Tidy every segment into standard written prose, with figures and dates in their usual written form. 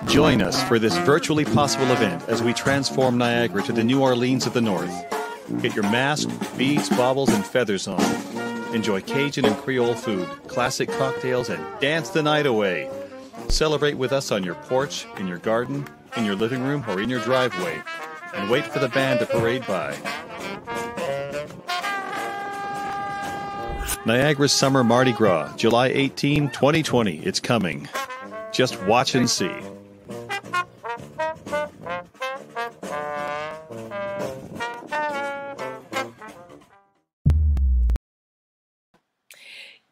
Join us for this virtually possible event as we transform Niagara to the New Orleans of the North. Get your mask, beads, baubles, and feathers on. Enjoy Cajun and Creole food, classic cocktails, and dance the night away. Celebrate with us on your porch, in your garden, in your living room, or in your driveway. And wait for the band to parade by. Niagara's Summer Mardi Gras, July 18, 2020. It's coming. Just watch and see.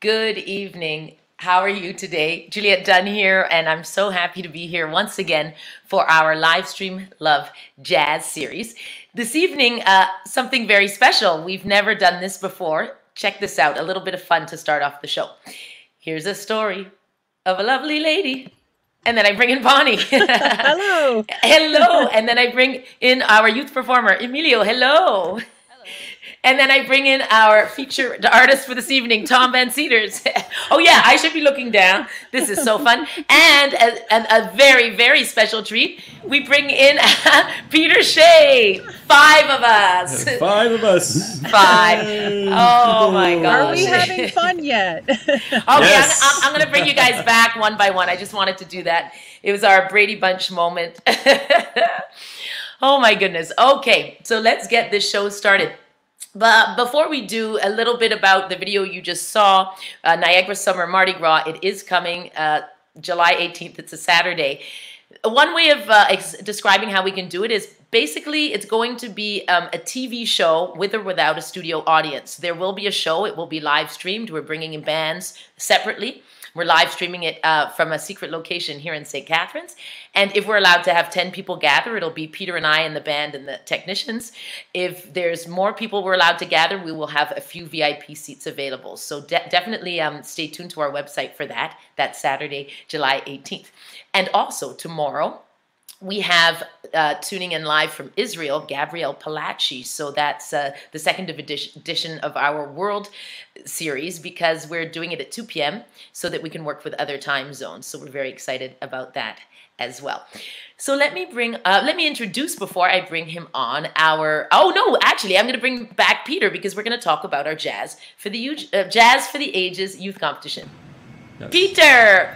Good evening. How are you today? Juliette Dunn here, and I'm so happy to be here once again for our Livestream Love Jazz series. This evening, something very special. We've never done this before. Check this out, a little bit of fun to start off the show. Here's a story of a lovely lady. And then I bring in Bonnie. Hello. Hello. And then I bring in our youth performer, Emilio. Hello. And then I bring in our featured artist for this evening, Tom Van Cedars. Oh yeah, I should be looking down. This is so fun. And a very, very special treat, we bring in Peter Shea. 5 of us. 5 of us. 5. Oh my gosh. Are we having fun yet? Okay, yes. I'm going to bring you guys back one by one. I just wanted to do that. It was our Brady Bunch moment. Oh my goodness. Okay, so let's get this show started. But before we do, a little bit about the video you just saw, Niagara Summer Mardi Gras. It is coming July 18th. It's a Saturday. One way of describing how we can do it is basically it's going to be a TV show with or without a studio audience. There will be a show. It will be live streamed. We're bringing in bands separately. We're live streaming it from a secret location here in St. Catharines. And if we're allowed to have 10 people gather, it'll be Peter and I and the band and the technicians. If there's more people we're allowed to gather, we will have a few VIP seats available. So definitely stay tuned to our website for that. That's Saturday, July 18th. And also tomorrow, we have tuning in live from Israel, Gabriel Palachi. So that's the second edition of our World series because we're doing it at 2 p.m. so that we can work with other time zones. So we're very excited about that as well. So let me introduce before I bring him on I'm going to bring back Peter because we're going to talk about our Jazz for the Ages youth competition. Yes.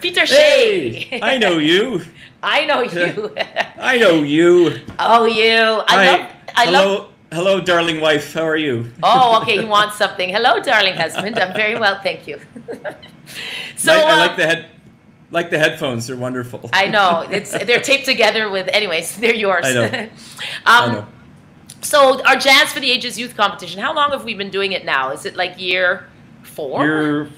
Peter Shea. Hey, I know you. I know you. I know you. Oh, you. Hello, darling wife. How are you? Oh, okay. He wants something. Hello, darling husband. I'm very well, thank you. So I like the headphones. They're wonderful. I know. They're taped together with. Anyways, they're yours. I know. I know. So our Jazz for the Ages youth competition. How long have we been doing it now? Is it like year 4? Year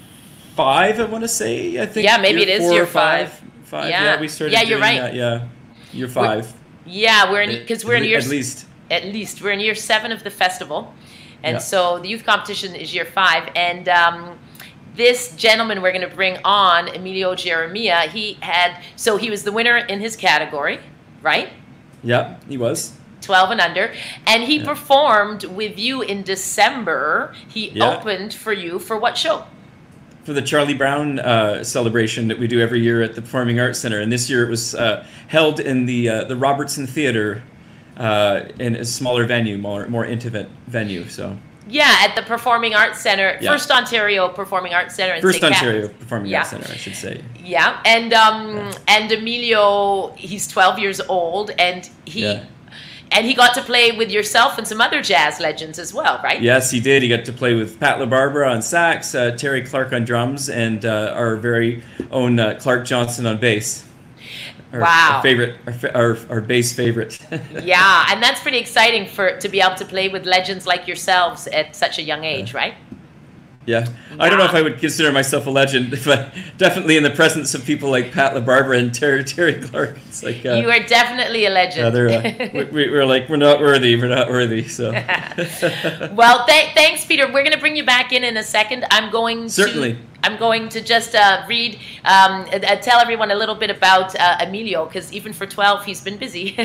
5, I want to say. I think. Yeah, maybe it is year 5. 5. Yeah, we started. Yeah, you're right. That, yeah, year 5. We're in year at least. At least we're in year 7 of the festival, and so the youth competition is year 5. And this gentleman we're going to bring on, Emilio Jeremiah, he was the winner in his category, right? Yeah, he was 12 and under, and he performed with you in December. He opened for you for what show? For the Charlie Brown celebration that we do every year at the Performing Arts Center, and this year it was held in the Robertson Theatre in a smaller venue, more intimate venue. So at the Performing Arts Center, First Ontario Performing Arts Center. In First Ontario Performing Arts Center, I should say. Yeah, and Emilio, he's 12 years old, and he got to play with yourself and some other jazz legends as well, right? Yes, he did. He got to play with Pat LaBarbera on sax, Terry Clark on drums, and our very own Clark Johnson on bass. Our favorite, our bass favorite. Yeah, and that's pretty exciting to be able to play with legends like yourselves at such a young age, right? Yeah. I don't know if I would consider myself a legend, but definitely in the presence of people like Pat LaBarbera and Terry Clark, it's like you are definitely a legend. We're like we're not worthy. So. Well, thanks, Peter. We're going to bring you back in a second. I'm going to just read, tell everyone a little bit about Emilio, because even for 12, he's been busy.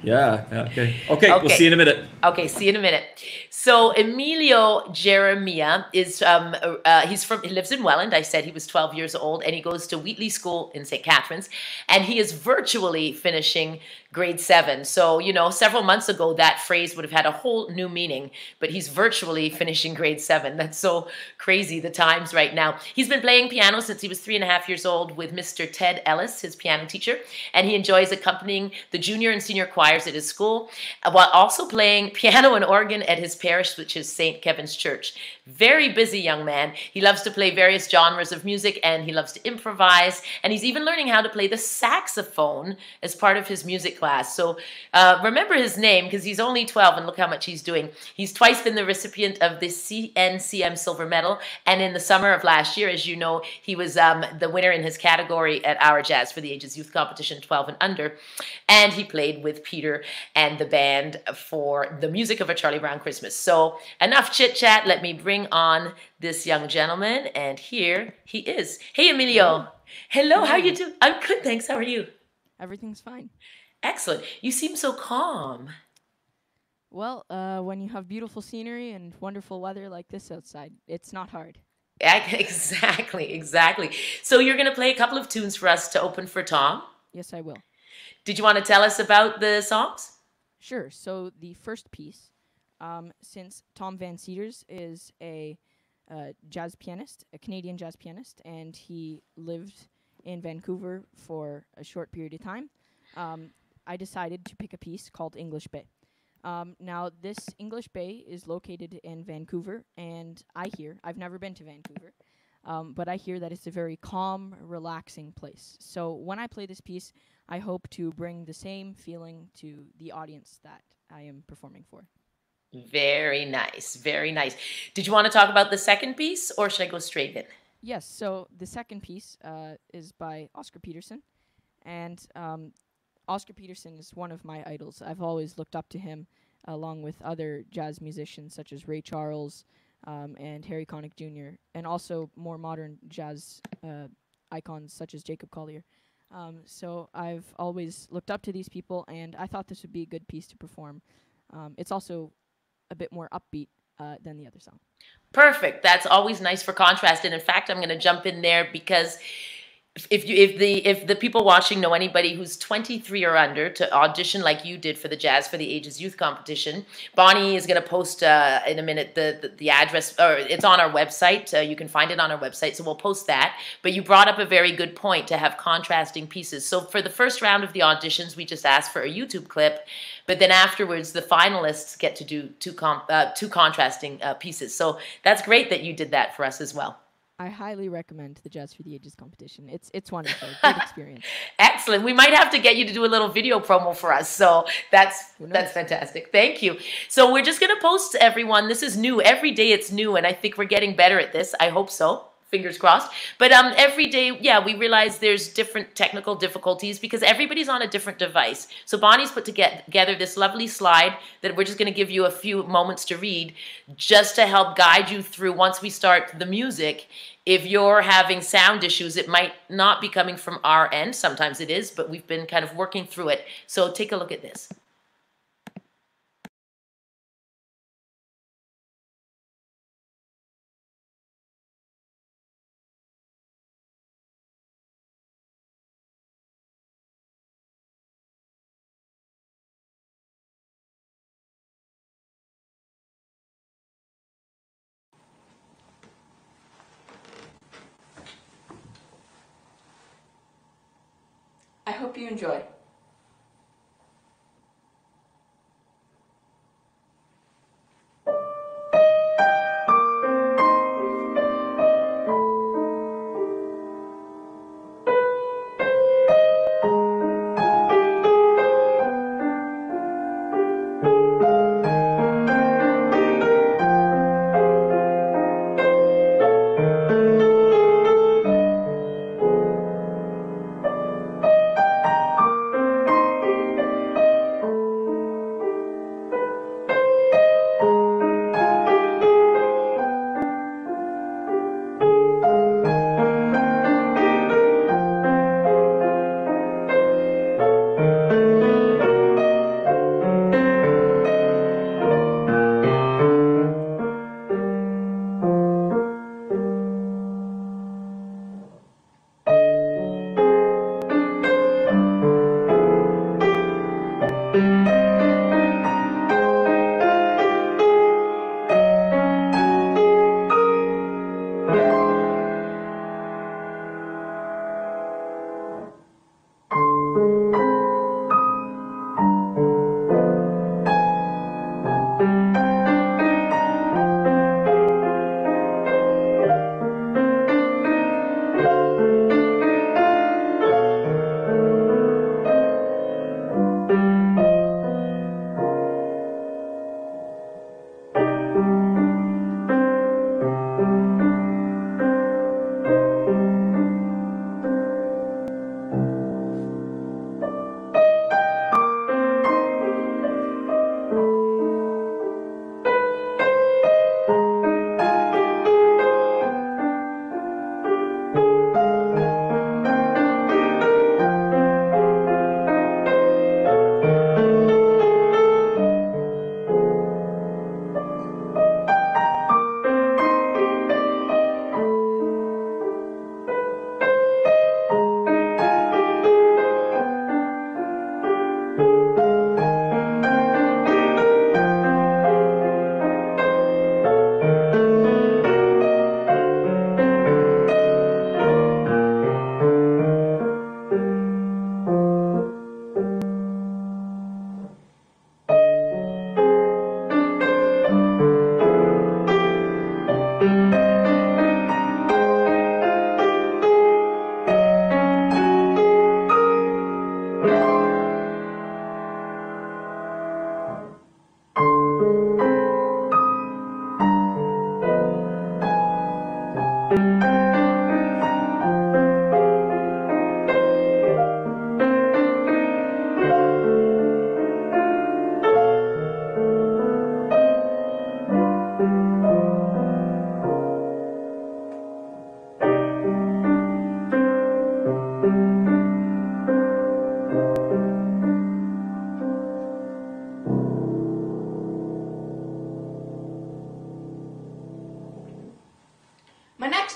Yeah. Okay. We'll see you in a minute. Okay, see you in a minute. So Emilio Jeremiah is he lives in Welland. I said he was 12 years old, and he goes to Wheatley School in St. Catharines, and he is virtually finishing grade 7. So, you know, several months ago, that phrase would have had a whole new meaning, but he's virtually finishing grade 7. That's so crazy, the times right now. He's been playing piano since he was 3.5 years old with Mr. Ted Ellis, his piano teacher, and he enjoys accompanying the junior and senior choirs at his school, while also playing piano and organ at his parish, which is St. Kevin's Church. Very busy young man. He loves to play various genres of music, and he loves to improvise, and he's even learning how to play the saxophone as part of his music class. So remember his name, because he's only 12, and look how much he's doing. He's twice been the recipient of the CNCM Silver Medal, and in the summer of last year, as you know, he was the winner in his category at our Jazz for the Ages Youth Competition 12 and under, and he played with Peter and the band for the music of A Charlie Brown Christmas. So enough chit chat, let me bring on this young gentleman, and here he is. Hey Emilio. Hello, how are you doing? I'm good, thanks. How are you? Everything's fine. Excellent. You seem so calm. Well, when you have beautiful scenery and wonderful weather like this outside, it's not hard. Exactly. So you're going to play a couple of tunes for us to open for Tom? Yes, I will. Did you want to tell us about the songs? Sure. So the first piece, since Tom Van Seters is a jazz pianist, a Canadian jazz pianist, and he lived in Vancouver for a short period of time, I decided to pick a piece called English Bay. Now, this English Bay is located in Vancouver, and I've never been to Vancouver, but I hear that it's a very calm, relaxing place. So when I play this piece, I hope to bring the same feeling to the audience that I am performing for. Very nice, very nice. Did you want to talk about the second piece, or should I go straight in? Yes, so the second piece is by Oscar Peterson, and Oscar Peterson is one of my idols. I've always looked up to him, along with other jazz musicians such as Ray Charles and Harry Connick Jr., and also more modern jazz icons such as Jacob Collier. So I've always looked up to these people, and I thought this would be a good piece to perform. It's also a bit more upbeat than the other song. Perfect. That's always nice for contrast. And in fact, I'm going to jump in there because if the people watching know anybody who's 23 or under to audition like you did for the Jazz for the Ages Youth Competition, Bonnie is going to post in a minute the address, or it's on our website. You can find it on our website, so we'll post that. But you brought up a very good point to have contrasting pieces. So for the first round of the auditions, we just asked for a YouTube clip, but then afterwards the finalists get to do two contrasting pieces. So that's great that you did that for us as well. I highly recommend the Jazz for the Ages competition. It's wonderful. Great experience. Excellent. We might have to get you to do a little video promo for us. So that's fantastic. Thank you. So we're just going to post to everyone. This is new. Every day it's new, and I think we're getting better at this. I hope so. Fingers crossed. But every day, yeah, we realize there's different technical difficulties because everybody's on a different device. So Bonnie's put together this lovely slide that we're just going to give you a few moments to read just to help guide you through once we start the music. If you're having sound issues, it might not be coming from our end. Sometimes it is, but we've been kind of working through it. So take a look at this. I hope you enjoy.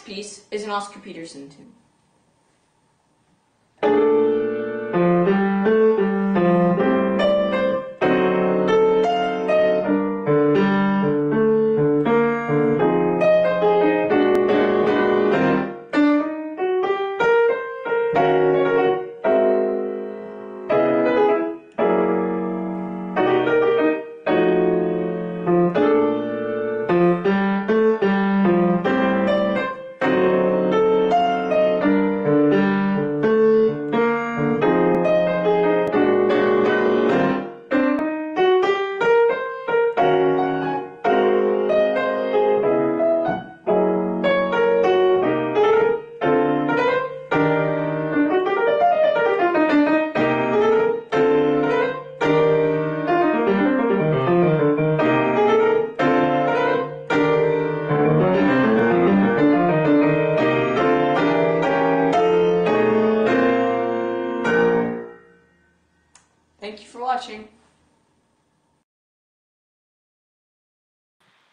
next piece is an Oscar Peterson tune. Thank you for watching.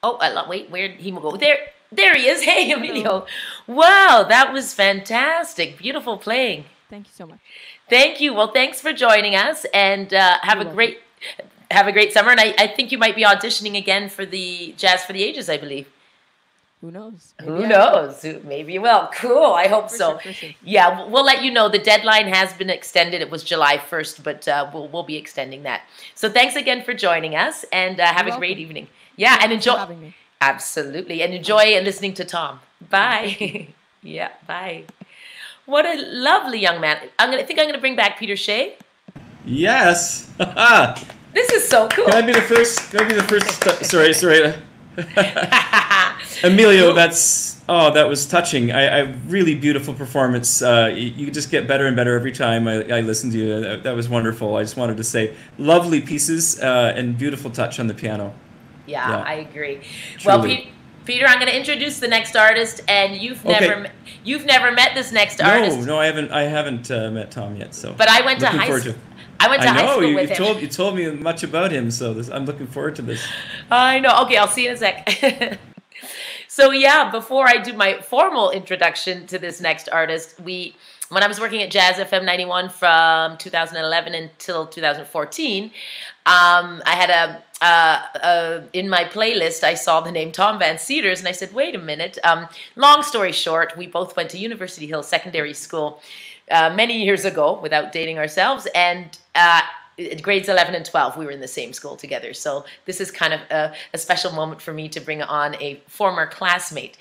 Oh, wait, where did he go? There he is. Hey, Emilio. Wow, that was fantastic. Beautiful playing. Thank you so much. Thank you. Well, thanks for joining us, and have a great summer. And I think you might be auditioning again for the Jazz for the Ages, I believe. Who knows? Who knows? Maybe you will. Cool. I hope so. Sure. Yeah, we'll let you know. The deadline has been extended. It was July 1st, but we'll be extending that. So thanks again for joining us, and have a great evening. Yeah, and enjoy. Thanks for having me. Absolutely, and enjoy listening to Tom. Bye. Yeah, bye. What a lovely young man. I think I'm gonna bring back Peter Shea. Yes. This is so cool. Can I be the first? Sorry. Emilio, that was touching. I really beautiful performance. You just get better and better every time I listen to you. That was wonderful. I just wanted to say, lovely pieces and beautiful touch on the piano. Yeah, I agree. Truly. Well, Peter, I'm going to introduce the next artist, and you've never met this next artist. No, I haven't met Tom yet. So, but I went to high school. I went to high school with him. You told me much about him, so I'm looking forward to this. I know. Okay, I'll see you in a sec. So yeah, before I do my formal introduction to this next artist, when I was working at Jazz FM 91 from 2011 until 2014, I had in my playlist, I saw the name Tom Van Seters, and I said, wait a minute. Long story short, we both went to University Hill Secondary School many years ago, without dating ourselves, and grades 11 and 12, we were in the same school together. So this is kind of a special moment for me to bring on a former classmate.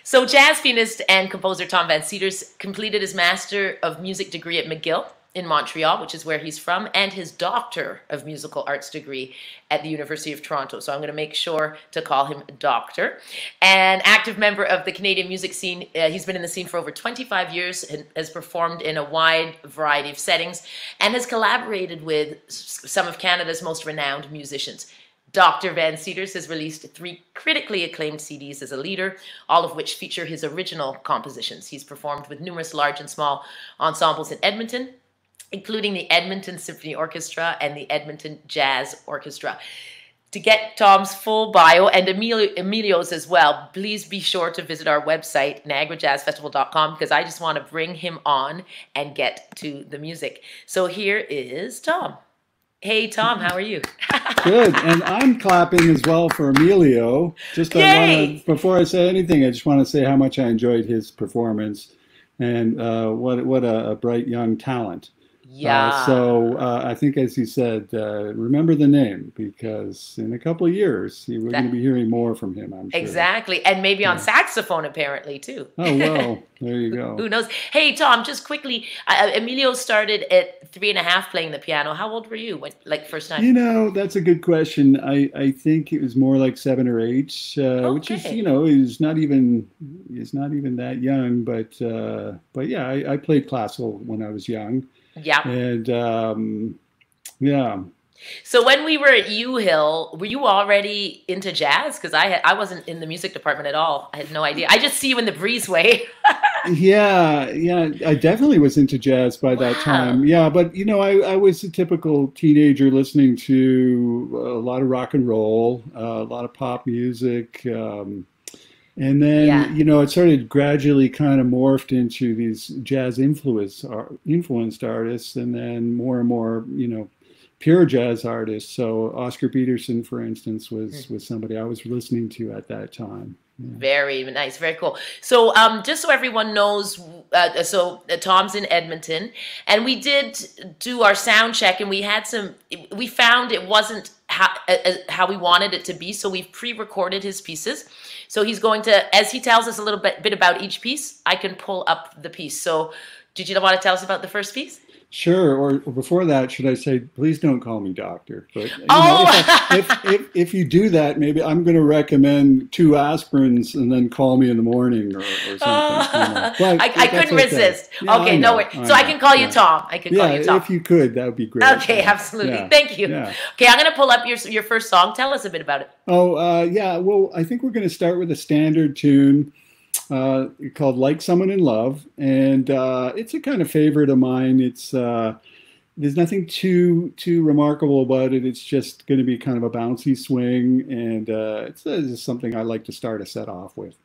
So jazz pianist and composer Tom Van Seters completed his Master of Music degree at McGill in Montreal, which is where he's from, and his Doctor of Musical Arts degree at the University of Toronto. So I'm going to make sure to call him Doctor. An active member of the Canadian music scene, he's been in the scene for over 25 years and has performed in a wide variety of settings and has collaborated with some of Canada's most renowned musicians. Dr. Van Seters has released 3 critically acclaimed CDs as a leader, all of which feature his original compositions. He's performed with numerous large and small ensembles in Edmonton, including the Edmonton Symphony Orchestra and the Edmonton Jazz Orchestra. To get Tom's full bio and Emilio's as well, please be sure to visit our website, NiagaraJazzFestival.com, because I just want to bring him on and get to the music. So here is Tom. Hey, Tom, how are you? Good, and I'm clapping as well for Emilio. Before I say anything, I just want to say how much I enjoyed his performance, and what a bright young talent. Yeah. So I think, as you said, remember the name, because in a couple of years, we're going to be hearing more from him, I'm sure. Exactly. And maybe on saxophone, apparently, too. Oh, well, there you go. Who knows? Hey, Tom, just quickly, Emilio started at 3.5 playing the piano. How old were you, first time? You know, that's a good question. I think it was more like 7 or 8, which is, is not even that young. But yeah, I played classical when I was young. Yeah. And yeah. So when we were at U Hill, were you already into jazz? Because I wasn't in the music department at all. I had no idea. I just see you in the breezeway. Yeah. I definitely was into jazz by that time. Yeah, but I was a typical teenager listening to a lot of rock and roll, a lot of pop music. And then, it started gradually kind of morphed into these jazz influenced artists, and then more and more, pure jazz artists. So Oscar Peterson, for instance, was somebody I was listening to at that time. Yeah. Very nice, very cool. So just so everyone knows, Tom's in Edmonton, and we did do our sound check, and we found it wasn't how we wanted it to be, so we've pre-recorded his pieces. So he's going to, as he tells us a little bit about each piece, I can pull up the piece. So did you want to tell us about the first piece? Sure. Or before that, should I say, please don't call me doctor. But if you do that, maybe I'm going to recommend 2 aspirins and then call me in the morning or something. I couldn't resist. Yeah, okay, no worries. So I can call you Tom. I can call you Tom. If you could, that would be great. Okay, absolutely. Thank you. Yeah. Okay, I'm going to pull up your first song. Tell us a bit about it. Well, I think we're going to start with a standard tune called Like Someone in Love, and it's a kind of favorite of mine. It's there's nothing too remarkable about it. It's just going to be kind of a bouncy swing, and it's just something I like to start a set off with.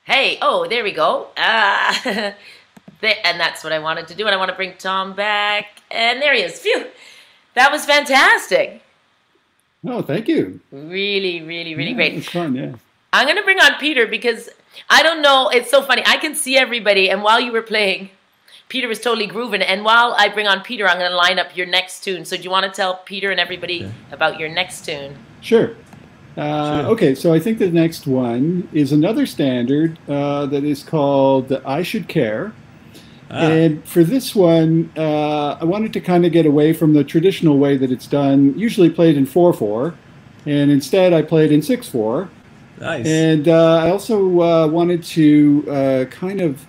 Hey, oh, there we go. And that's what I wanted to do. And I want to bring Tom back. And there he is. Phew. That was fantastic. Oh, thank you. Really, really, really great. It's fun, yeah. I'm going to bring on Peter because I don't know. It's so funny. I can see everybody. And while you were playing, Peter was totally grooving. And while I bring on Peter, I'm going to line up your next tune. So do you want to tell Peter and everybody about your next tune? Sure. Okay, so I think the next one is another standard that is called I Should Care. And for this one, I wanted to kind of get away from the traditional way that it's done, usually played in 4/4, and instead I played in 6/4. Nice. And I also wanted to kind of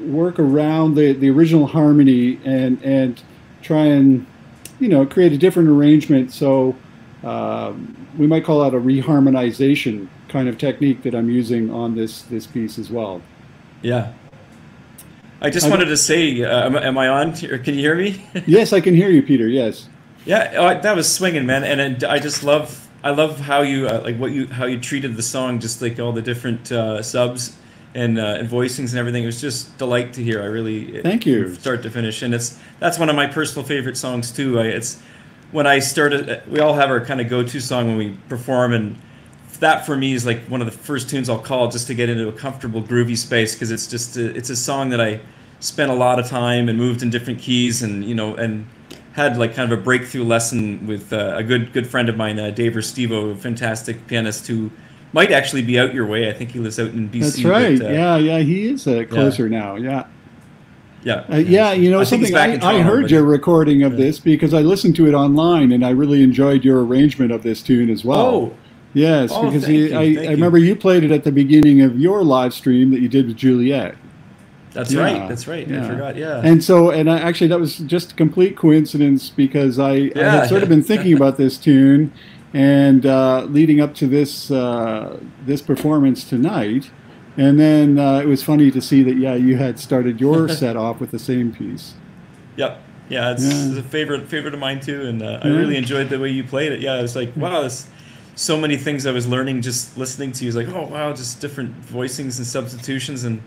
work around the original harmony and try and, create a different arrangement. So we might call that a reharmonization kind of technique that I'm using on this piece as well. Yeah. I just wanted to say, am I on? Can you hear me? Yes, I can hear you, Peter. Yes. Yeah, that was swinging, man, and I just love how you how you treated the song, just like all the different subs and voicings and everything. It was just delight to hear. I really thank you, from start to finish, and that's one of my personal favorite songs too. It's when I started. We all have our kind of go-to song when we perform, and that for me is like one of the first tunes I'll call just to get into a comfortable groovy space, because it's just it's a song that I spent a lot of time and moved in different keys, and and had like kind of a breakthrough lesson with a good friend of mine, Dave Restivo, a fantastic pianist who might actually be out your way. I think he lives out in BC. That's right. But, yeah, he is closer now. Yeah. Yeah. Something I heard your recording of this because I listened to it online, and I really enjoyed your arrangement of this tune as well. Oh. Yes, because I remember you played it at the beginning of your live stream that you did with Juliet. That's right. That's right. Yeah. I forgot. Yeah. And actually, that was just a complete coincidence because I had sort of been thinking about this tune and leading up to this this performance tonight, and then it was funny to see that you had started your set off with the same piece. Yep. Yeah, it's a favorite of mine too, and I really enjoyed the way you played it. Yeah, it was like wow, there's so many things I was learning just listening to you. It's like oh wow, just different voicings and substitutions, and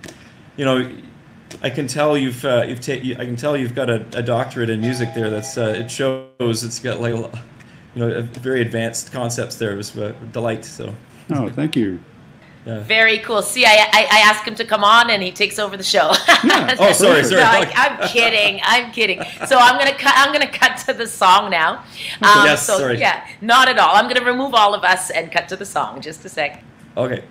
I can tell you've I can tell you've got a doctorate in music there. That's it shows. It's got like a very advanced concepts there. It was a delight. So. Oh, thank you. Yeah. Very cool. See, I asked him to come on, and he takes over the show. Yeah. Oh, sorry. No, I'm kidding. So I'm gonna cut to the song now. Yes, sorry. Yeah, not at all. I'm gonna remove all of us and cut to the song. Just a sec. Okay.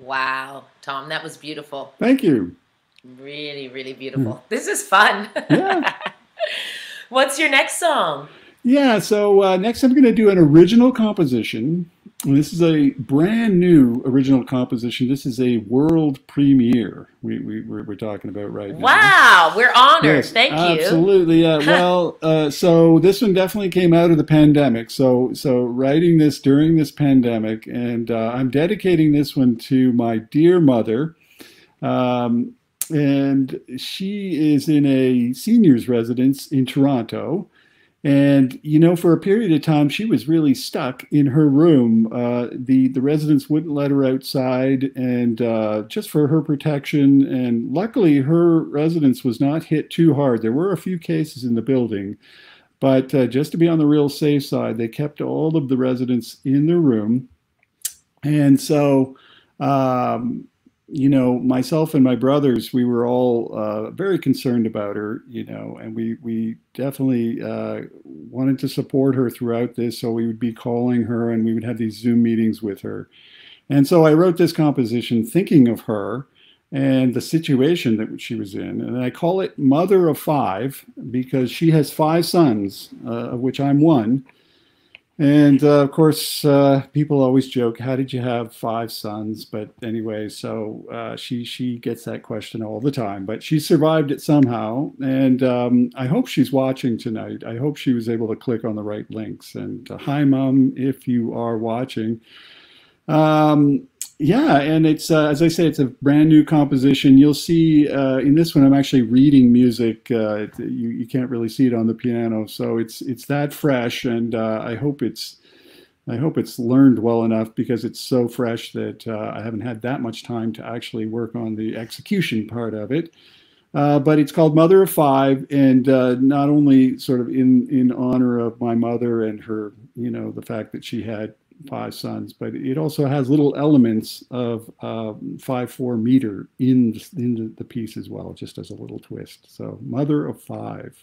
Wow, Tom, that was beautiful. Thank you. Really, really beautiful. This is fun. Yeah. What's your next song? Yeah, so next I'm going to do an original composition. And this is a brand new original composition. This is a world premiere we're talking about right now. Wow, we're honored. Yes, Thank you. Absolutely. Yeah. Well, so this one definitely came out of the pandemic. So writing this during this pandemic, and I'm dedicating this one to my dear mother. And she is in a seniors residence in Toronto. And, you know, for a period of time, she was really stuck in her room. The residents wouldn't let her outside, and just for her protection. And luckily, her residence was not hit too hard. There were a few cases in the building, but just to be on the real safe side, they kept all of the residents in their room. And so, you know, myself and my brothers, we were all very concerned about her, you know, and we definitely wanted to support her throughout this. So we would be calling her, and we would have these Zoom meetings with her. And so I wrote this composition thinking of her and the situation that she was in. And I call it Mother of Five because she has 5 sons, of which I'm one. And of course, people always joke, how did you have 5 sons? But anyway, so she gets that question all the time, but she survived it somehow. And I hope she's watching tonight. I hope she was able to click on the right links. And hi, Mom, if you are watching. Yeah, and it's, as I say, it's a brand new composition. You'll see in this one, I'm actually reading music. You can't really see it on the piano, so it's that fresh, and I hope it's learned well enough because it's so fresh that I haven't had that much time to actually work on the execution part of it. But it's called Mother of Five, and not only sort of in honor of my mother and her, you know, the fact that she had 5 sons, but it also has little elements of 5/4 meter in the piece as well, just as a little twist. So Mother of Five.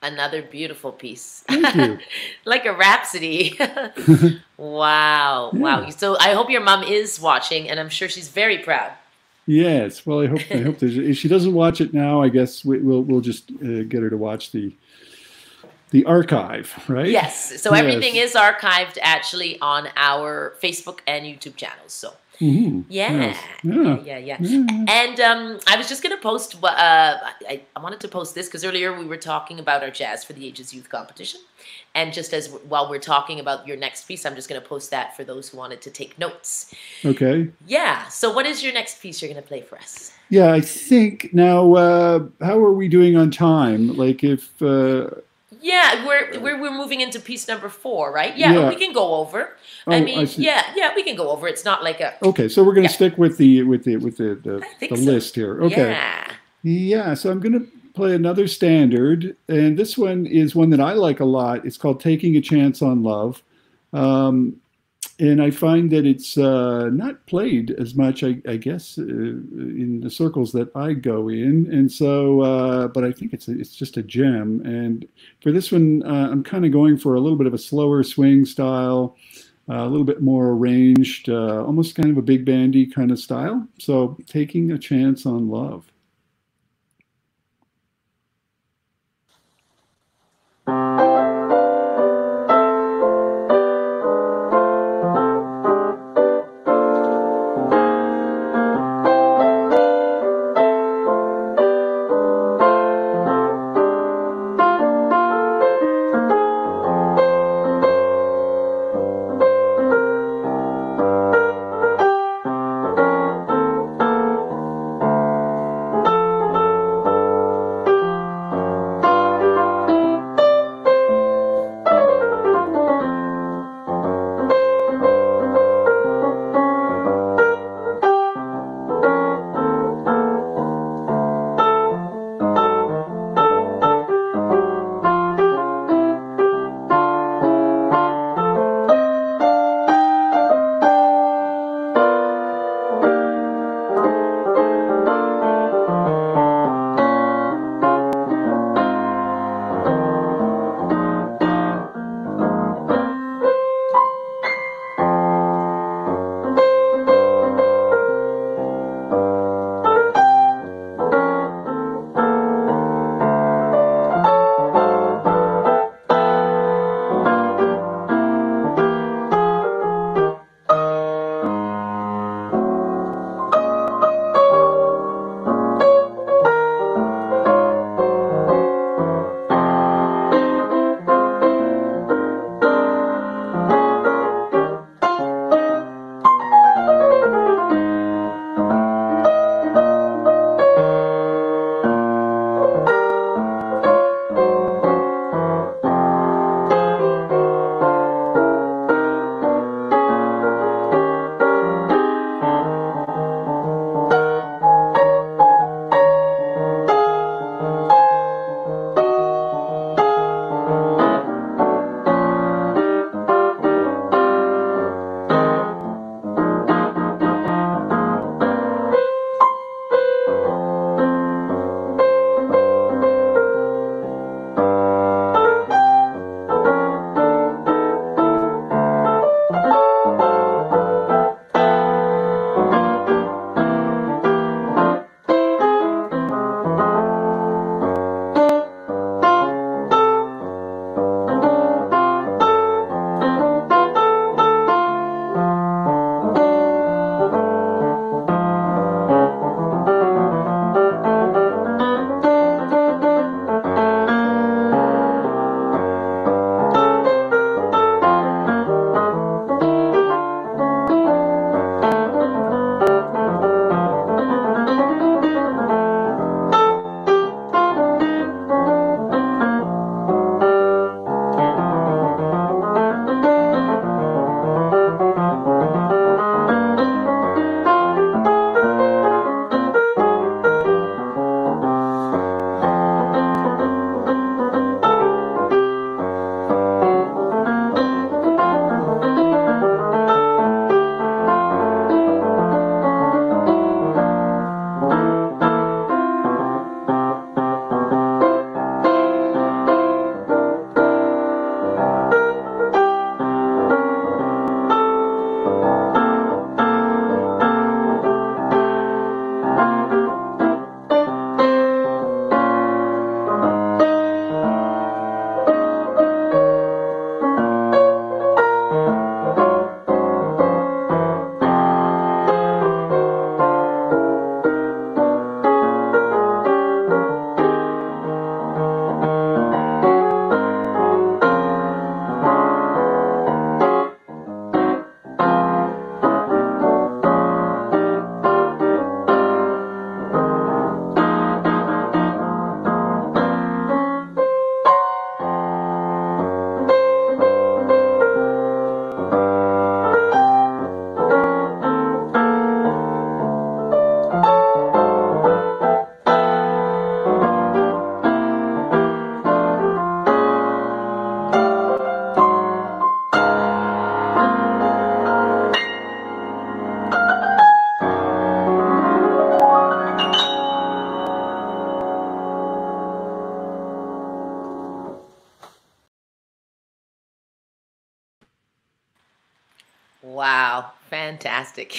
Another beautiful piece. Thank you. Like a rhapsody. Wow. Yeah. Wow. So I hope your mom is watching, and I'm sure she's very proud. Yes. Well, I hope if she doesn't watch it now, I guess we'll just get her to watch the archive, right? Yes. So everything is archived actually on our Facebook and YouTube channels. So Mm-hmm. yeah. Yes. And I was just going to post, I wanted to post this because earlier we were talking about our Jazz for the Ages Youth competition. And just as while we're talking about your next piece, I'm just going to post that for those who wanted to take notes. Okay. Yeah. So what is your next piece you're going to play for us? Yeah, I think now, how are we doing on time? Like if... Yeah, we're moving into piece number 4, right? Yeah, we can go over. I mean, we can go over. It's not like a... Okay, so we're going to stick with the list here. Okay. Yeah. Yeah, so I'm going to play another standard, and this one is one that I like a lot. It's called Taking a Chance on Love. And I find that it's not played as much, I guess, in the circles that I go in. And so, but I think it's just a gem. And for this one, I'm kind of going for a little bit of a slower swing style, a little bit more arranged, almost kind of a big bandy kind of style. So, Taking a Chance on Love. Fantastic.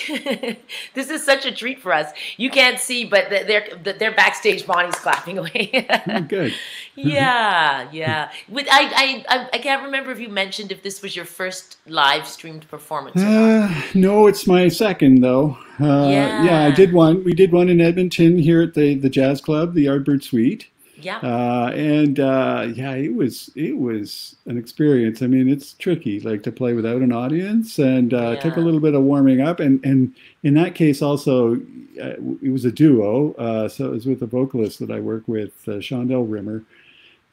This is such a treat for us. You can't see, but they're backstage. Bonnie's clapping away. Oh, good. Yeah, yeah. I can't remember if you mentioned if this was your first live streamed performance or not. No, it's my second though. Yeah, I did one. We did one in Edmonton here at the Jazz Club, the Yardbird Suite. Yeah. Yeah, it was an experience. I mean, it's tricky, like to play without an audience, and it took a little bit of warming up. And in that case, also, it was a duo. So it was with a vocalist that I work with, Shondell Rimmer.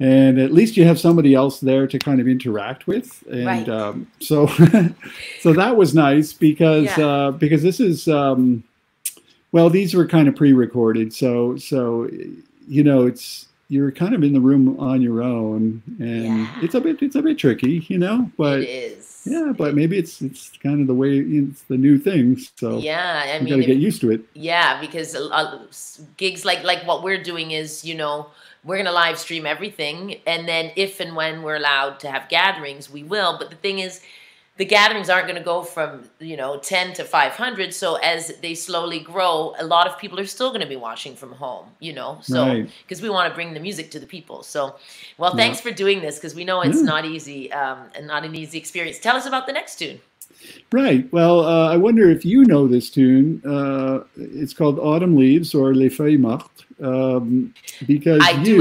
And at least you have somebody else there to kind of interact with, and so so that was nice because this is well, these were kind of pre-recorded, so you know, you're kind of in the room on your own, and it's a bit tricky, you know, but it is. Yeah, but maybe it's kind of the way, it's the new thing, so yeah, I mean, you got to get used to it. Yeah, because gigs like what we're doing is, you know, we're going to live stream everything, and then if and when we're allowed to have gatherings, we will. But the thing is, the gatherings aren't going to go from, you know, 10 to 500. So as they slowly grow, a lot of people are still going to be watching from home, you know, so because we want to bring the music to the people. So, well, thanks for doing this, because we know it's not easy and not an easy experience. Tell us about the next tune. Right. Well, I wonder if you know this tune. It's called Autumn Leaves, or Les Feuilles Mortes, because I do.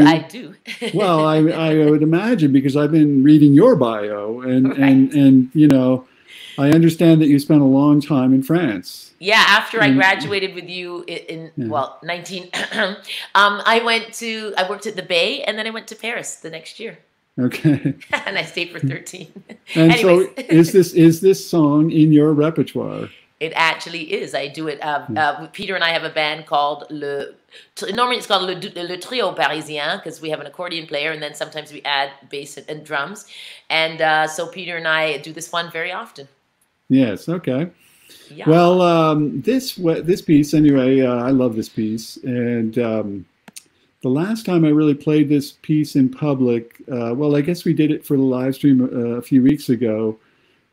Well, I would imagine, because I've been reading your bio, and you know, I understand that you spent a long time in France. Yeah, after I graduated with you in 19, I worked at the Bay, and then I went to Paris the next year. Okay. And I stayed for 13. And so is this song in your repertoire? It actually is. I do it. Peter and I have a band called normally it's called Le Trio Parisien, because we have an accordion player, and then sometimes we add bass and drums. And so Peter and I do this one very often. Yes. Okay. Yeah. Well, this piece anyway. I love this piece, and the last time I really played this piece in public, well, I guess we did it for the live stream a few weeks ago,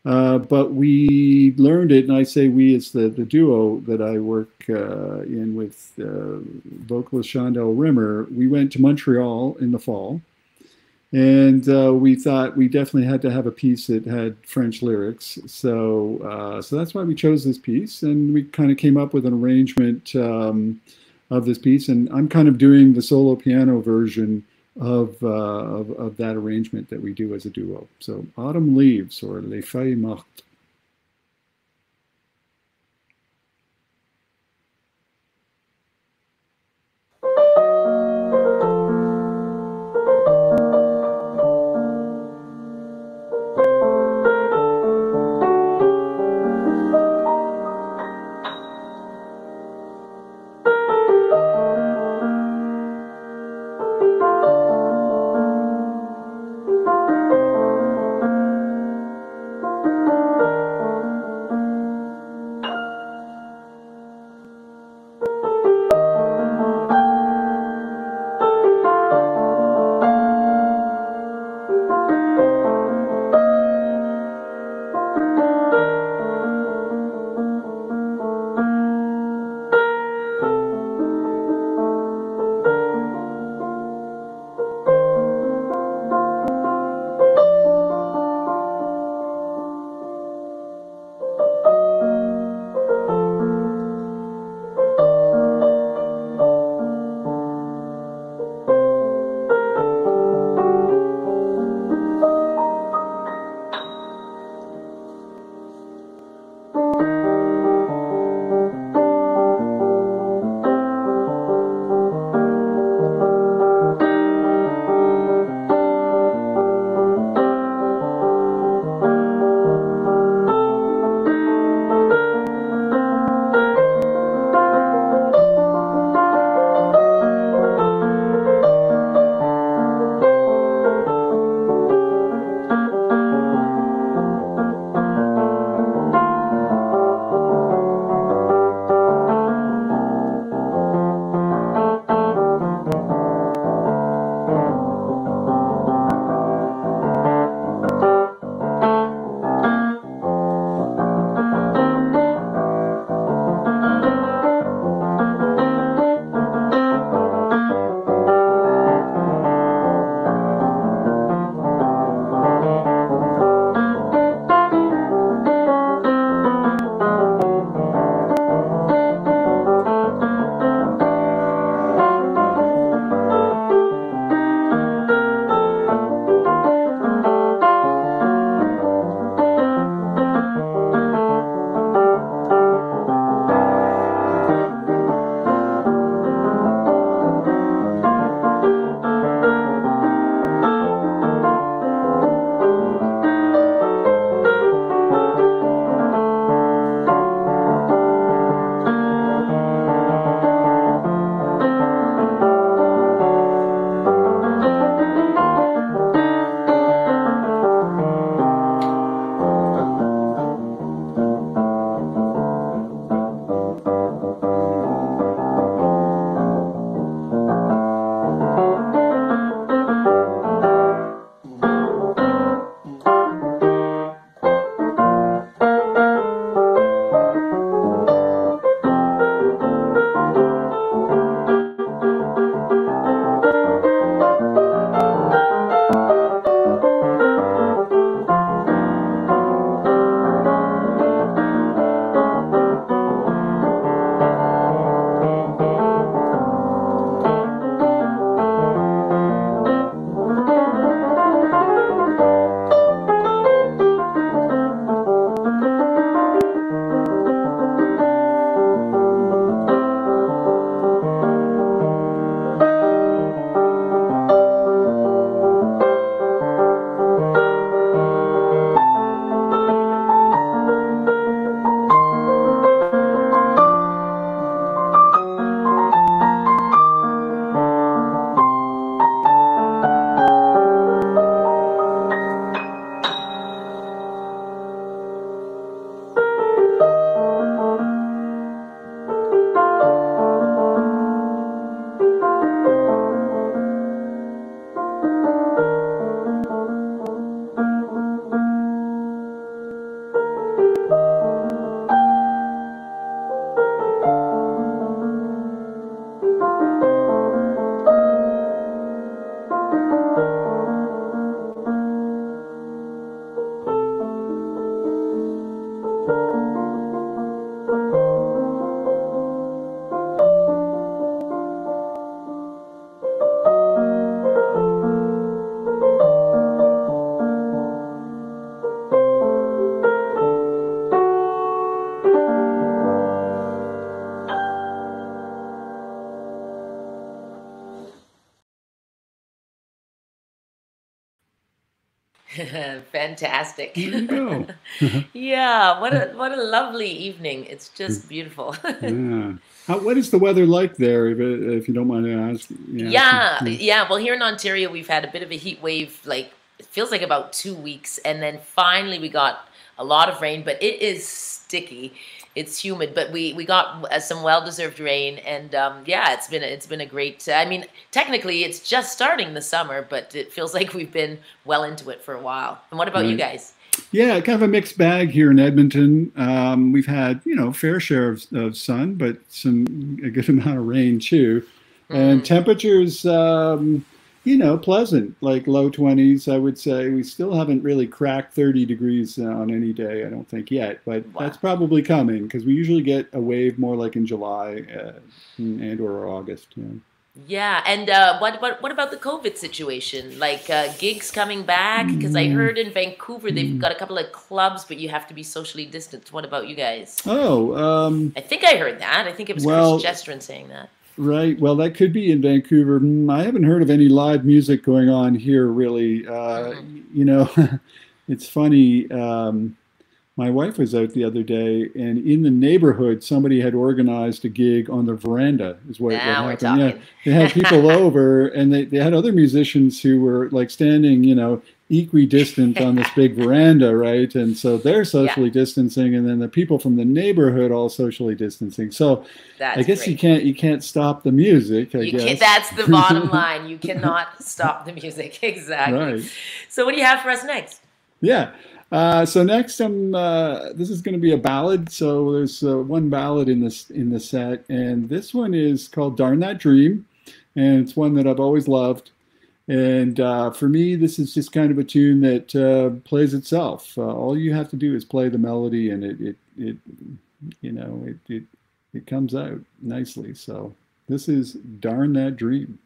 but we learned it, and I say we, it's the duo that I work in with vocalist Shondell Rimmer. We went to Montreal in the fall, and we thought we definitely had to have a piece that had French lyrics. So that's why we chose this piece, and we kind of came up with an arrangement of this piece, and I'm kind of doing the solo piano version of that arrangement that we do as a duo. So Autumn Leaves, or Les Feuilles Mortes. Fantastic. There you go. Yeah, what a lovely evening. It's just beautiful. Yeah. What is the weather like there, if you don't mind asking? Yeah. Well, here in Ontario, we've had a bit of a heat wave, like it feels like about 2 weeks, and then finally we got a lot of rain, but it is sticky. It's humid, but we got some well-deserved rain, and yeah, it's been a great. I mean, technically, it's just starting the summer, but it feels like we've been well into it for a while. And what about you guys? Yeah, kind of a mixed bag here in Edmonton. We've had, fair share of sun, but a good amount of rain too. And temperatures, pleasant, like low 20s, I would say. We still haven't really cracked 30 degrees on any day, I don't think yet, but that's probably coming because we usually get a wave more like in July and or August. Yeah, and what about the COVID situation? Like gigs coming back? Because I heard in Vancouver they've got a couple of clubs, but you have to be socially distanced. What about you guys? I think I heard that. I think it was Chris Jestrin saying that. Right. Well, that could be in Vancouver. I haven't heard of any live music going on here, really. It's funny. My wife was out the other day, and in the neighborhood, somebody had organized a gig on the veranda. Is what happened. Yeah, they had people over, and they had other musicians who were like standing, equidistant on this big veranda, right? And so they're socially distancing, and then the people from the neighborhood all socially distancing. So I guess you can't stop the music. I guess that's the bottom line. You cannot stop the music. Exactly. Right. So what do you have for us next? Yeah. So next, this is going to be a ballad. So there's one ballad in the set, and this one is called "Darn That Dream," and it's one that I've always loved. And for me, this is just kind of a tune that plays itself. All you have to do is play the melody, and it comes out nicely. So this is "Darn That Dream."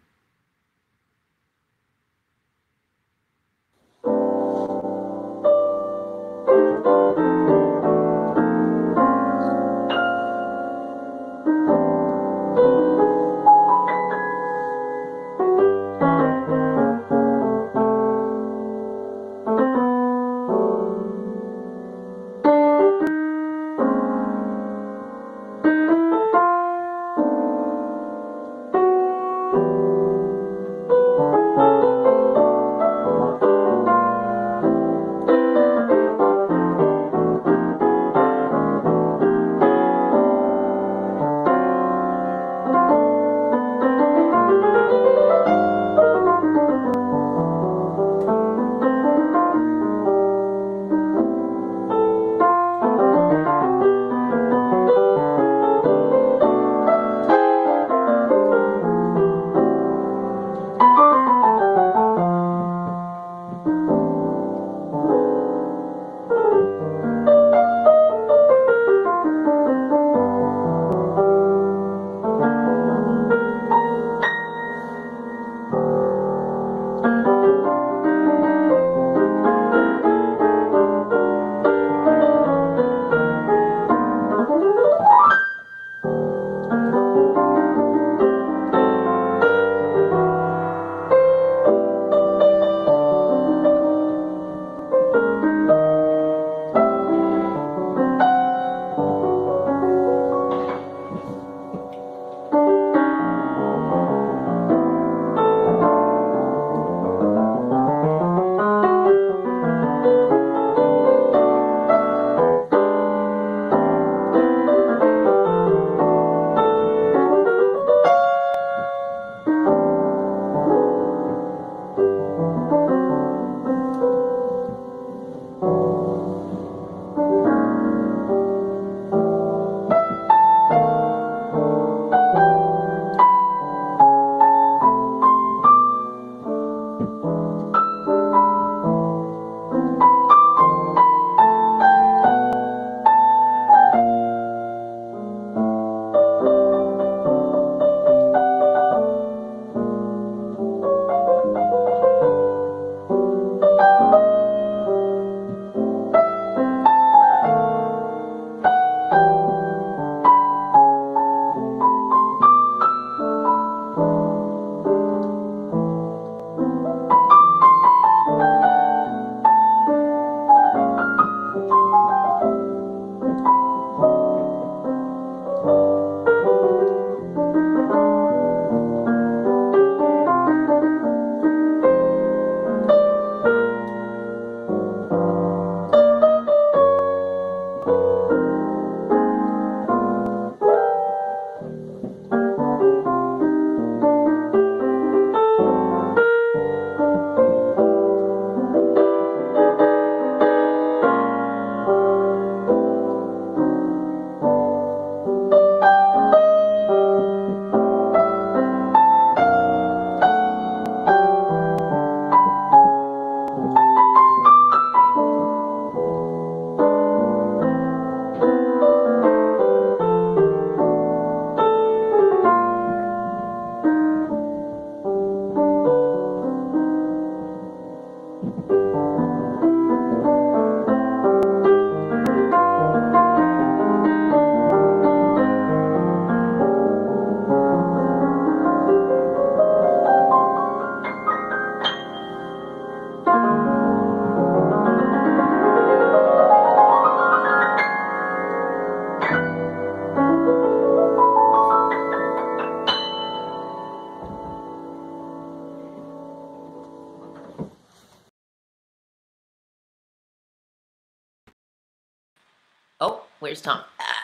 Where's Tom?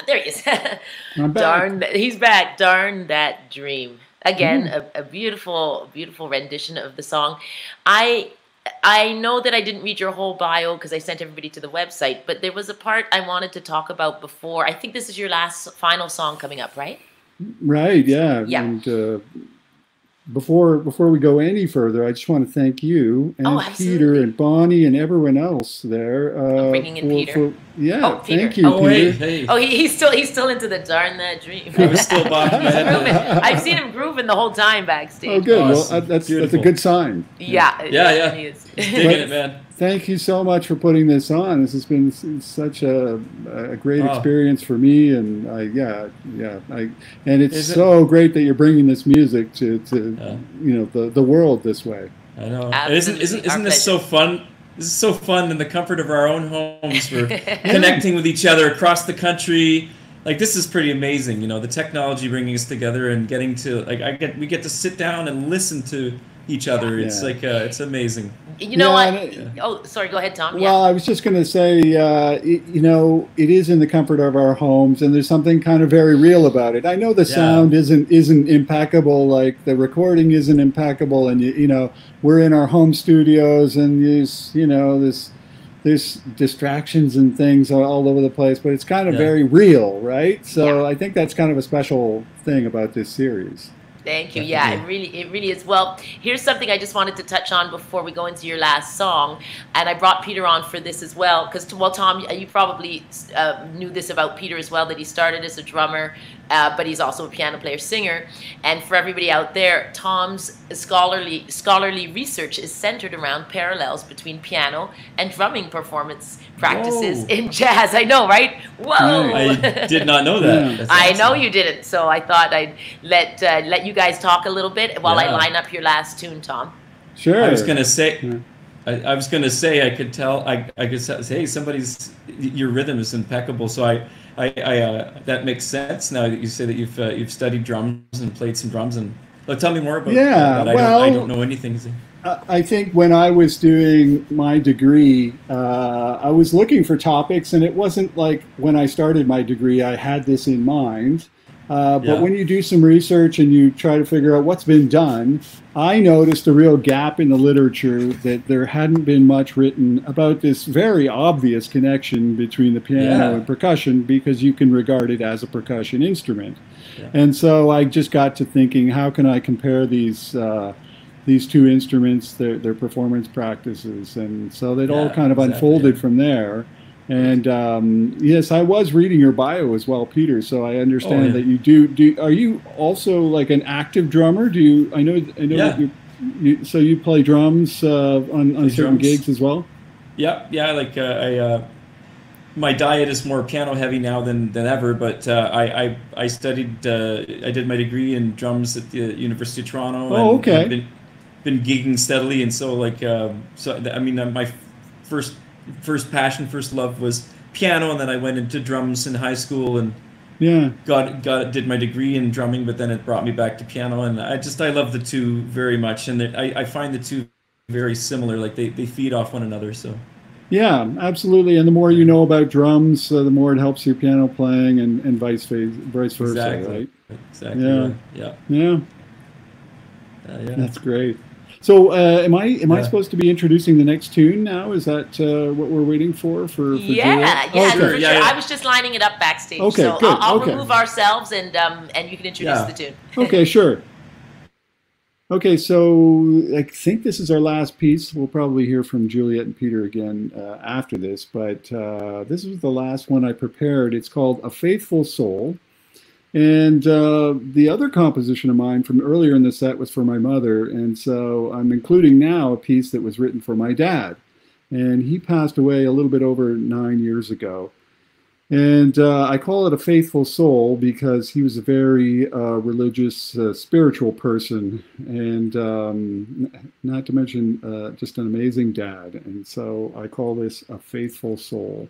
There he is. I'm back. Darn, he's back. Darn That Dream. Again, a beautiful, beautiful rendition of the song. I know that I didn't read your whole bio because I sent everybody to the website, but there was a part I wanted to talk about before. I think this is your final song coming up, right? Right, yeah. Yeah. And before we go any further, I just want to thank you and Peter and Bonnie and everyone else there. Bringing in Peter. Thank you, Peter. Hey. Oh, he's still into the Darn That Dream. I was still bobbing my head. I've seen him grooving the whole time backstage. Oh, good. Awesome. Well, that's a good sign. Yeah. Yeah. He is. Digging it, man. Thank you so much for putting this on. This has been such a great experience for me, and it's so great that you're bringing this music to the world this way. I know. Absolutely. Isn't this so fun? This is so fun in the comfort of our own homes. We're connecting with each other across the country. Like, this is pretty amazing. The technology bringing us together and getting to we get to sit down and listen to each other. It's it's amazing. You know what? Oh, sorry. Go ahead, Tom. Well, I was just going to say, it is in the comfort of our homes, and there's something kind of very real about it. I know the sound isn't impeccable, like the recording isn't impeccable, and we're in our home studios, and there's distractions and things all over the place, but it's kind of very real, right? So I think that's kind of a special thing about this series. Thank you. Yeah, it really is. Well, here's something I just wanted to touch on before we go into your last song, and I brought Peter on for this as well because, Tom, you probably knew this about Peter as well, that he started as a drummer, but he's also a piano player, singer. And for everybody out there, Tom's scholarly research is centered around parallels between piano and drumming performance practices in jazz. I know, right? Whoa! I did not know that. Yeah. I know you didn't, so I thought I'd let you guys talk a little bit while I line up your last tune, Tom. Sure. I was gonna say, I could tell. I could say, hey, your rhythm is impeccable. So I that makes sense now that you say that you've studied drums and played some drums. And tell me more about that. I don't know anything. I think when I was doing my degree, I was looking for topics, and it wasn't like when I started my degree I had this in mind. But when you do some research and you try to figure out what's been done, I noticed a real gap in the literature, that there hadn't been much written about this very obvious connection between the piano and percussion, because you can regard it as a percussion instrument. Yeah. And so I just got to thinking, how can I compare these two instruments, their performance practices? And so that all kind of unfolded from there. And yes, I was reading your bio as well, Peter. So I understand that you do. Are you also like an active drummer? Do you? I know that so you play drums on certain gigs as well. Yeah. Like my diet is more piano heavy now than ever. But I studied. I did my degree in drums at the University of Toronto. Oh, okay. And been gigging steadily, and so my first passion, first love was piano, and then I went into drums in high school and did my degree in drumming, but then it brought me back to piano, and I love the two very much, and I find the two very similar, like they feed off one another. So yeah, absolutely. And the more you know about drums, the more it helps your piano playing, and vice versa, right? Exactly. Yeah. That's great. So am I supposed to be introducing the next tune now? Is that what we're waiting for Yeah, Julia? for sure. I was just lining it up backstage. Okay, so good. I'll remove ourselves, and you can introduce the tune. Okay, sure. Okay, so I think this is our last piece. We'll probably hear from Juliet and Peter again after this, but this was the last one I prepared. It's called A Faithful Soul. And the other composition of mine from earlier in the set was for my mother, and so I'm including now a piece that was written for my dad. And he passed away a little bit over 9 years ago. And I call it A Faithful Soul because he was a very religious, spiritual person, and not to mention just an amazing dad. And so I call this A Faithful Soul.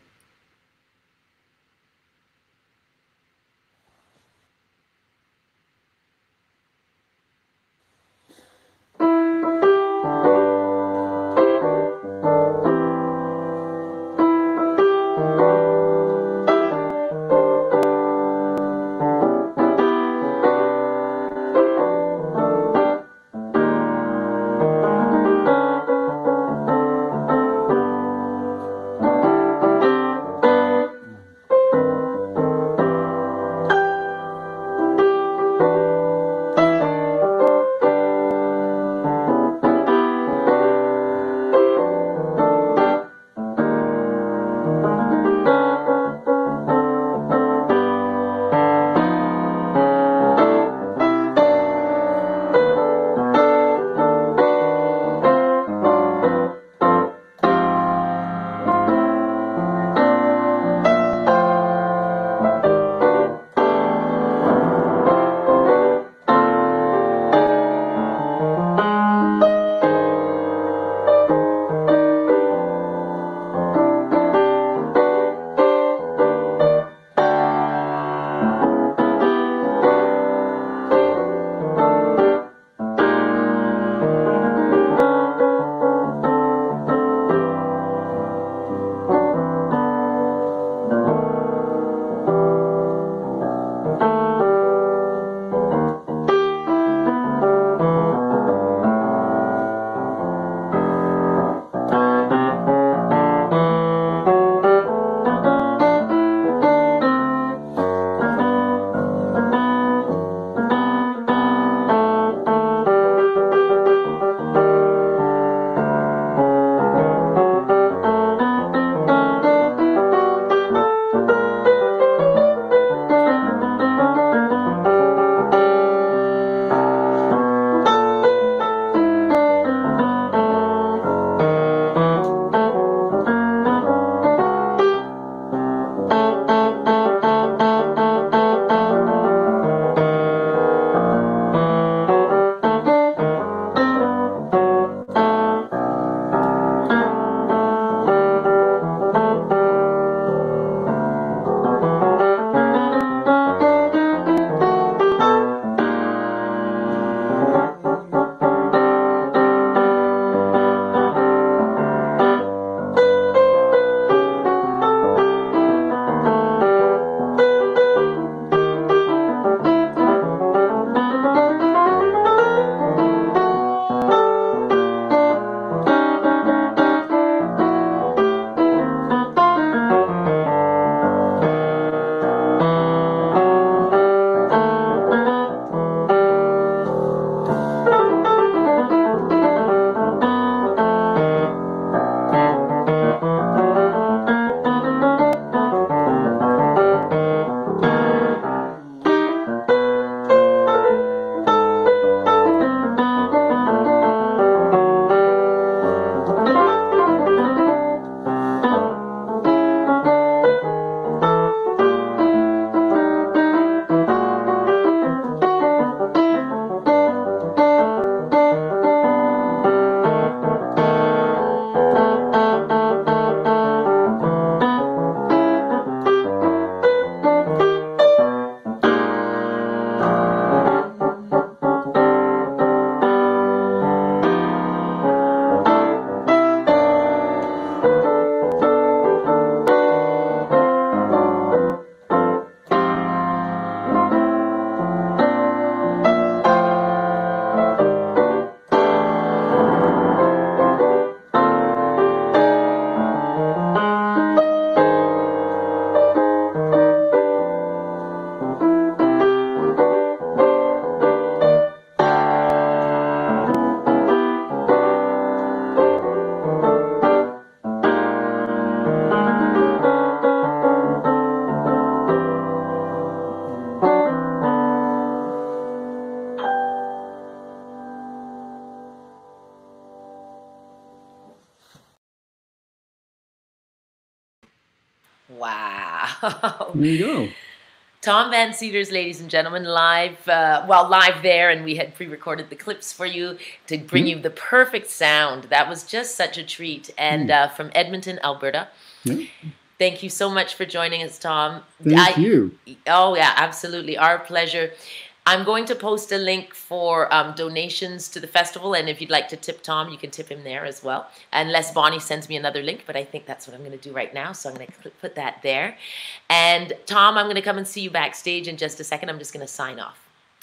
Wow. There you go. Tom Van Cedars, ladies and gentlemen, live, live there, and we had pre-recorded the clips for you to bring you the perfect sound. That was just such a treat. And from Edmonton, Alberta. Yeah. Thank you so much for joining us, Tom. Thank you. Oh, yeah, absolutely. Our pleasure. I'm going to post a link for donations to the festival, and if you'd like to tip Tom, you can tip him there as well. Unless Bonnie sends me another link, but I think that's what I'm going to do right now, so I'm going to put that there. And Tom, I'm going to come and see you backstage in just a second. I'm just going to sign off.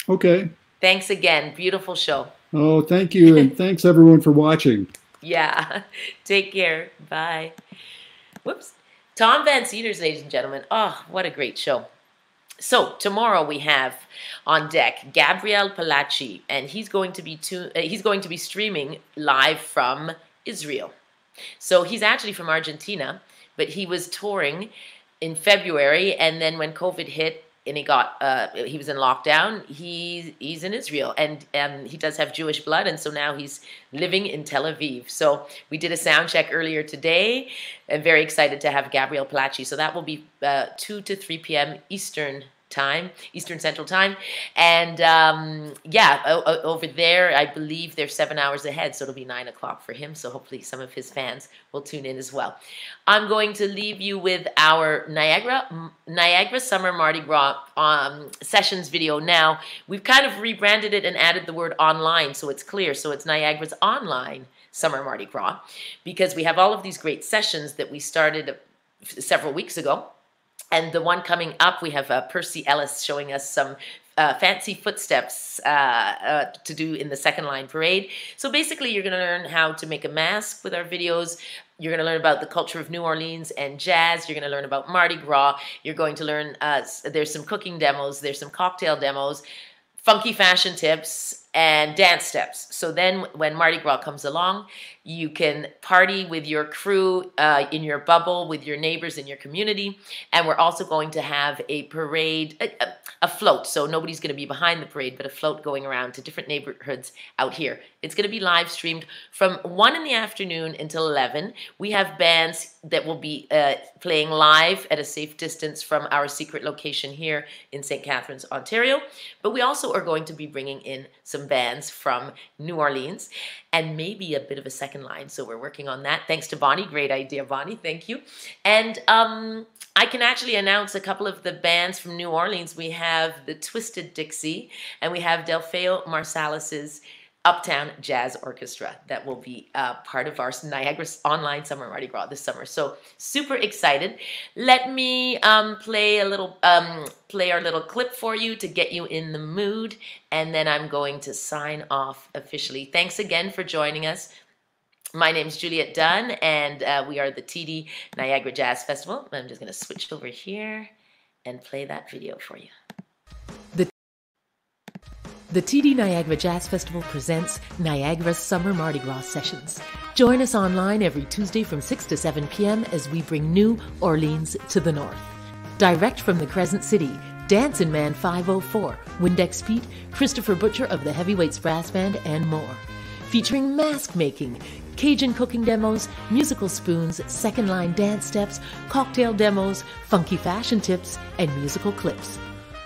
Okay. Thanks again. Beautiful show. Oh, thank you, and thanks everyone for watching. Yeah. Take care. Bye. Whoops. Tom Van Cedars, ladies and gentlemen. Oh, what a great show. So tomorrow we have on deck Gabriel Palacci, and he's going to be streaming live from Israel. So he's actually from Argentina, but he was touring in February, and then when COVID hit and he was in lockdown, he's in Israel, and he does have Jewish blood, and so now he's living in Tel Aviv. So we did a sound check earlier today. I'm very excited to have Gabriel Palacci. So that will be 2 to 3 p.m. Eastern Central Time. And over there, I believe they're 7 hours ahead, so it'll be 9 o'clock for him. So hopefully some of his fans will tune in as well. I'm going to leave you with our Niagara Summer Mardi Gras sessions video. Now, we've kind of rebranded it and added the word online so it's clear. So it's Niagara's online Summer Mardi Gras, because we have all of these great sessions that we started several weeks ago. And the one coming up, we have Percy Ellis showing us some fancy footsteps to do in the second line parade. So basically, you're going to learn how to make a mask with our videos. You're going to learn about the culture of New Orleans and jazz. You're going to learn about Mardi Gras. You're going to learn, there's some cooking demos, there's some cocktail demos, funky fashion tips, and dance steps. So then when Mardi Gras comes along, you can party with your crew in your bubble, with your neighbors in your community. And we're also going to have a parade, a float. So nobody's going to be behind the parade, but a float going around to different neighborhoods out here. It's going to be live streamed from 1 in the afternoon until 11. We have bands that will be playing live at a safe distance from our secret location here in St. Catharines, Ontario. But we also are going to be bringing in some bands from New Orleans and maybe a bit of a second line. So we're working on that. Thanks to Bonnie. Great idea, Bonnie. Thank you. And I can actually announce a couple of the bands from New Orleans. We have the Twisted Dixie, and we have Delfeo Marsalis's Uptown Jazz Orchestra that will be part of our Niagara Online Summer Mardi Gras this summer. So super excited. Let me play our little clip for you to get you in the mood, and then I'm going to sign off officially. Thanks again for joining us. My name's Juliet Dunn, and we are the TD Niagara Jazz Festival. I'm just going to switch over here and play that video for you. The TD Niagara Jazz Festival presents Niagara Summer Mardi Gras Sessions. Join us online every Tuesday from 6 to 7 p.m. as we bring New Orleans to the north. Direct from the Crescent City, Dancin' Man 504, Windex Pete, Christopher Butcher of the Heavyweights Brass Band, and more. Featuring mask making, Cajun cooking demos, musical spoons, second line dance steps, cocktail demos, funky fashion tips, and musical clips.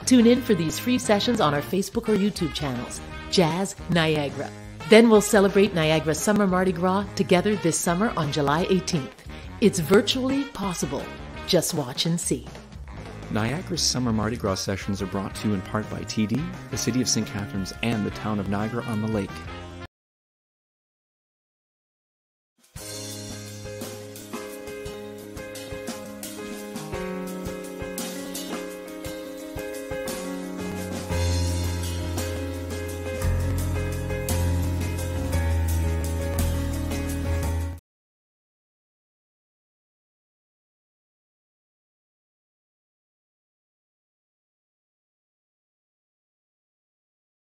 Tune in for these free sessions on our Facebook or YouTube channels, Jazz Niagara. Then we'll celebrate Niagara Summer Mardi Gras together this summer on July 18th. It's virtually possible. Just watch and see. Niagara's Summer Mardi Gras sessions are brought to you in part by TD, the City of St. Catharines, and the town of Niagara-on-the-Lake.